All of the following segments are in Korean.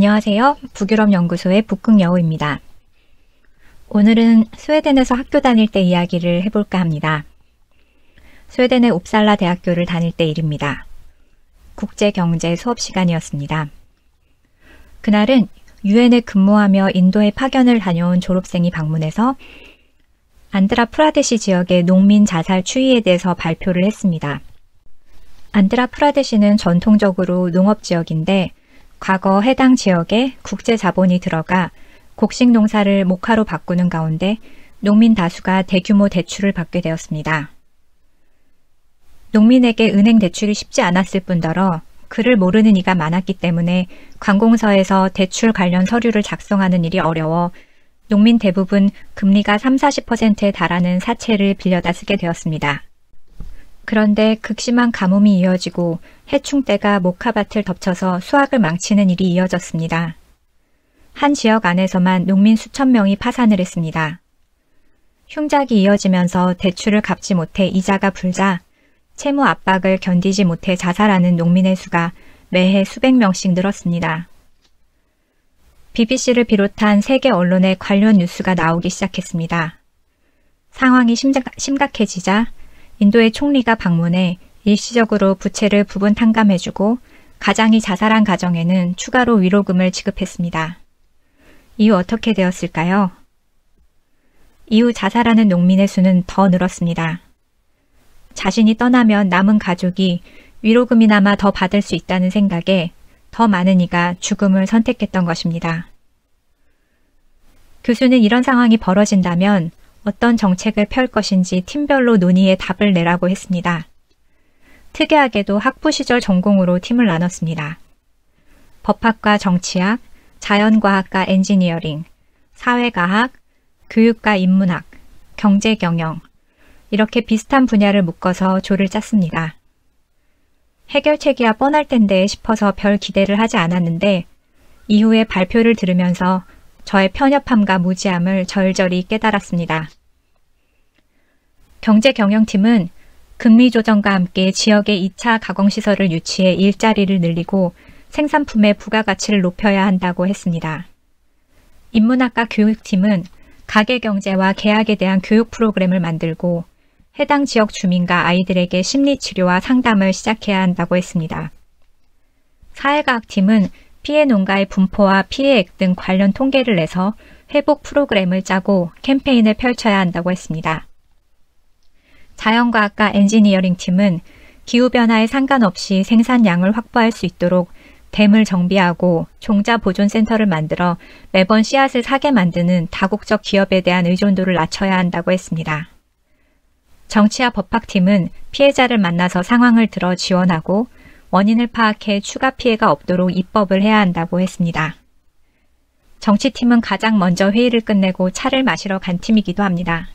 안녕하세요. 북유럽연구소의 북극여우입니다. 오늘은 스웨덴에서 학교 다닐 때 이야기를 해볼까 합니다. 스웨덴의 옵살라 대학교를 다닐 때 일입니다. 국제경제 수업 시간이었습니다. 그날은 유엔에 근무하며 인도에 파견을 다녀온 졸업생이 방문해서 안드라 프라데시 지역의 농민 자살 추이에 대해서 발표를 했습니다. 안드라 프라데시는 전통적으로 농업지역인데 과거 해당 지역에 국제 자본이 들어가 곡식 농사를 목화로 바꾸는 가운데 농민 다수가 대규모 대출을 받게 되었습니다. 농민에게 은행 대출이 쉽지 않았을 뿐더러 글을 모르는 이가 많았기 때문에 관공서에서 대출 관련 서류를 작성하는 일이 어려워 농민 대부분 금리가 30~40%에 달하는 사채를 빌려다 쓰게 되었습니다. 그런데 극심한 가뭄이 이어지고 해충떼가 목화밭을 덮쳐서 수확을 망치는 일이 이어졌습니다. 한 지역 안에서만 농민 수천 명이 파산을 했습니다. 흉작이 이어지면서 대출을 갚지 못해 이자가 불자 채무 압박을 견디지 못해 자살하는 농민의 수가 매해 수백 명씩 늘었습니다. BBC를 비롯한 세계 언론에 관련 뉴스가 나오기 시작했습니다. 상황이 심각해지자 인도의 총리가 방문해 일시적으로 부채를 부분 탕감해주고 가장이 자살한 가정에는 추가로 위로금을 지급했습니다. 이후 어떻게 되었을까요? 이후 자살하는 농민의 수는 더 늘었습니다. 자신이 떠나면 남은 가족이 위로금이나마 더 받을 수 있다는 생각에 더 많은 이가 죽음을 선택했던 것입니다. 교수는 이런 상황이 벌어진다면 어떤 정책을 펼 것인지 팀별로 논의에 답을 내라고 했습니다. 특이하게도 학부 시절 전공으로 팀을 나눴습니다. 법학과 정치학, 자연과학과 엔지니어링, 사회과학, 교육과 인문학, 경제경영 이렇게 비슷한 분야를 묶어서 조를 짰습니다. 해결책이야 뻔할 텐데 싶어서 별 기대를 하지 않았는데 이후에 발표를 들으면서 저의 편협함과 무지함을 절절히 깨달았습니다. 경제경영팀은 금리 조정과 함께 지역의 2차 가공시설을 유치해 일자리를 늘리고 생산품의 부가가치를 높여야 한다고 했습니다. 인문학과 교육팀은 가계경제와 계약에 대한 교육 프로그램을 만들고 해당 지역 주민과 아이들에게 심리치료와 상담을 시작해야 한다고 했습니다. 사회과학팀은 피해 농가의 분포와 피해액 등 관련 통계를 내서 회복 프로그램을 짜고 캠페인을 펼쳐야 한다고 했습니다. 자연과학과 엔지니어링 팀은 기후변화에 상관없이 생산량을 확보할 수 있도록 댐을 정비하고 종자보존센터를 만들어 매번 씨앗을 사게 만드는 다국적 기업에 대한 의존도를 낮춰야 한다고 했습니다. 정치와 법학팀은 피해자를 만나서 상황을 들어 지원하고 원인을 파악해 추가 피해가 없도록 입법을 해야 한다고 했습니다. 정치팀은 가장 먼저 회의를 끝내고 차를 마시러 간 팀이기도 합니다.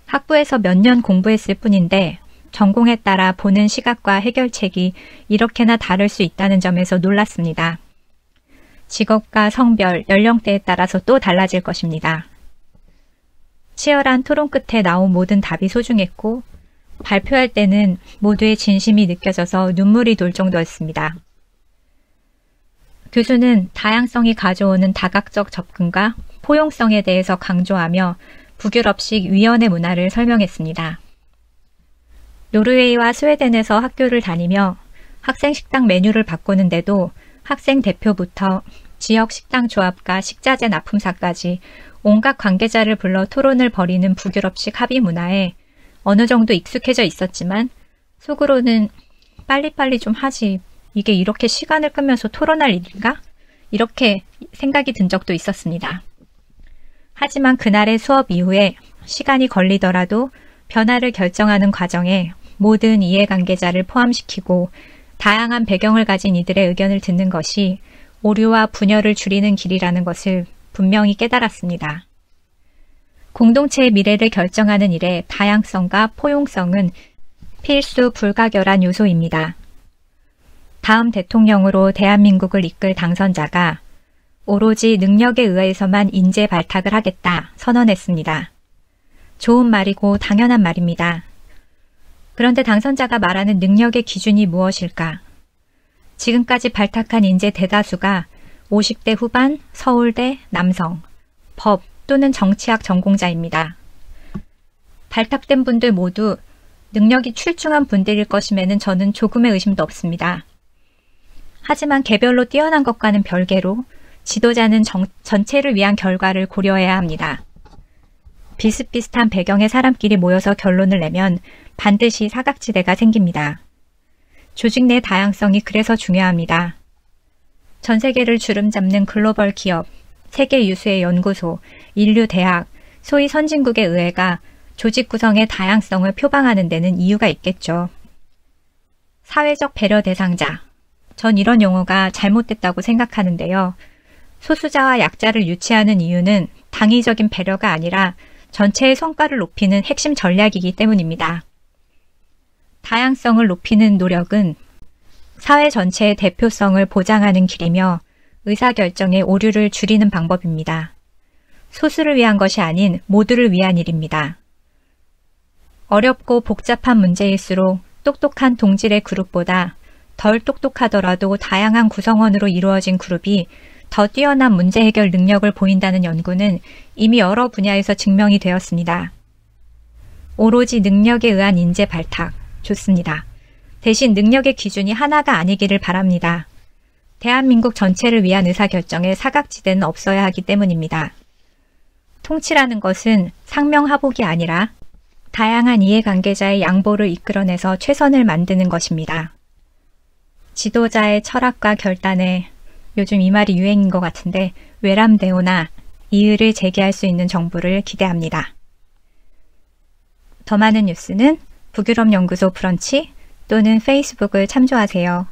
학부에서 몇 년 공부했을 뿐인데 전공에 따라 보는 시각과 해결책이 이렇게나 다를 수 있다는 점에서 놀랐습니다. 직업과 성별, 연령대에 따라서 또 달라질 것입니다. 치열한 토론 끝에 나온 모든 답이 소중했고 발표할 때는 모두의 진심이 느껴져서 눈물이 돌 정도였습니다. 교수는 다양성이 가져오는 다각적 접근과 포용성에 대해서 강조하며 북유럽식 위원회 문화를 설명했습니다. 노르웨이와 스웨덴에서 학교를 다니며 학생 식당 메뉴를 바꾸는데도 학생 대표부터 지역 식당 조합과 식자재 납품사까지 온갖 관계자를 불러 토론을 벌이는 북유럽식 합의 문화에 어느 정도 익숙해져 있었지만 속으로는 빨리빨리 좀 하지, 이게 이렇게 시간을 끄면서 토론할 일인가? 이렇게 생각이 든 적도 있었습니다. 하지만 그날의 수업 이후에 시간이 걸리더라도 변화를 결정하는 과정에 모든 이해관계자를 포함시키고 다양한 배경을 가진 이들의 의견을 듣는 것이 오류와 분열을 줄이는 길이라는 것을 분명히 깨달았습니다. 공동체의 미래를 결정하는 일에 다양성과 포용성은 필수 불가결한 요소입니다. 다음 대통령으로 대한민국을 이끌 당선자가 오로지 능력에 의해서만 인재 발탁을 하겠다 선언했습니다. 좋은 말이고 당연한 말입니다. 그런데 당선자가 말하는 능력의 기준이 무엇일까? 지금까지 발탁한 인재 대다수가 50대 후반, 서울대, 남성, 법 또는 정치학 전공자입니다. 발탁된 분들 모두 능력이 출중한 분들일 것임에는 저는 조금의 의심도 없습니다. 하지만 개별로 뛰어난 것과는 별개로 지도자는 전체를 위한 결과를 고려해야 합니다. 비슷비슷한 배경의 사람끼리 모여서 결론을 내면 반드시 사각지대가 생깁니다. 조직 내 다양성이 그래서 중요합니다. 전 세계를 주름잡는 글로벌 기업, 세계 유수의 연구소, 인류 대학, 소위 선진국의 의회가 조직 구성의 다양성을 표방하는 데는 이유가 있겠죠. 사회적 배려 대상자. 전 이런 용어가 잘못됐다고 생각하는데요. 소수자와 약자를 유치하는 이유는 당위적인 배려가 아니라 전체의 성과를 높이는 핵심 전략이기 때문입니다. 다양성을 높이는 노력은 사회 전체의 대표성을 보장하는 길이며 의사결정의 오류를 줄이는 방법입니다. 소수를 위한 것이 아닌 모두를 위한 일입니다. 어렵고 복잡한 문제일수록 똑똑한 동질의 그룹보다 덜 똑똑하더라도 다양한 구성원으로 이루어진 그룹이 더 뛰어난 문제 해결 능력을 보인다는 연구는 이미 여러 분야에서 증명이 되었습니다. 오로지 능력에 의한 인재 발탁, 좋습니다. 대신 능력의 기준이 하나가 아니기를 바랍니다. 대한민국 전체를 위한 의사결정에 사각지대는 없어야 하기 때문입니다. 통치라는 것은 상명하복이 아니라 다양한 이해관계자의 양보를 이끌어내서 최선을 만드는 것입니다. 지도자의 철학과 결단에 요즘 이 말이 유행인 것 같은데 외람되오나 이의를 제기할 수 있는 정부를 기대합니다. 더 많은 뉴스는 북유럽연구소 브런치 또는 페이스북을 참조하세요.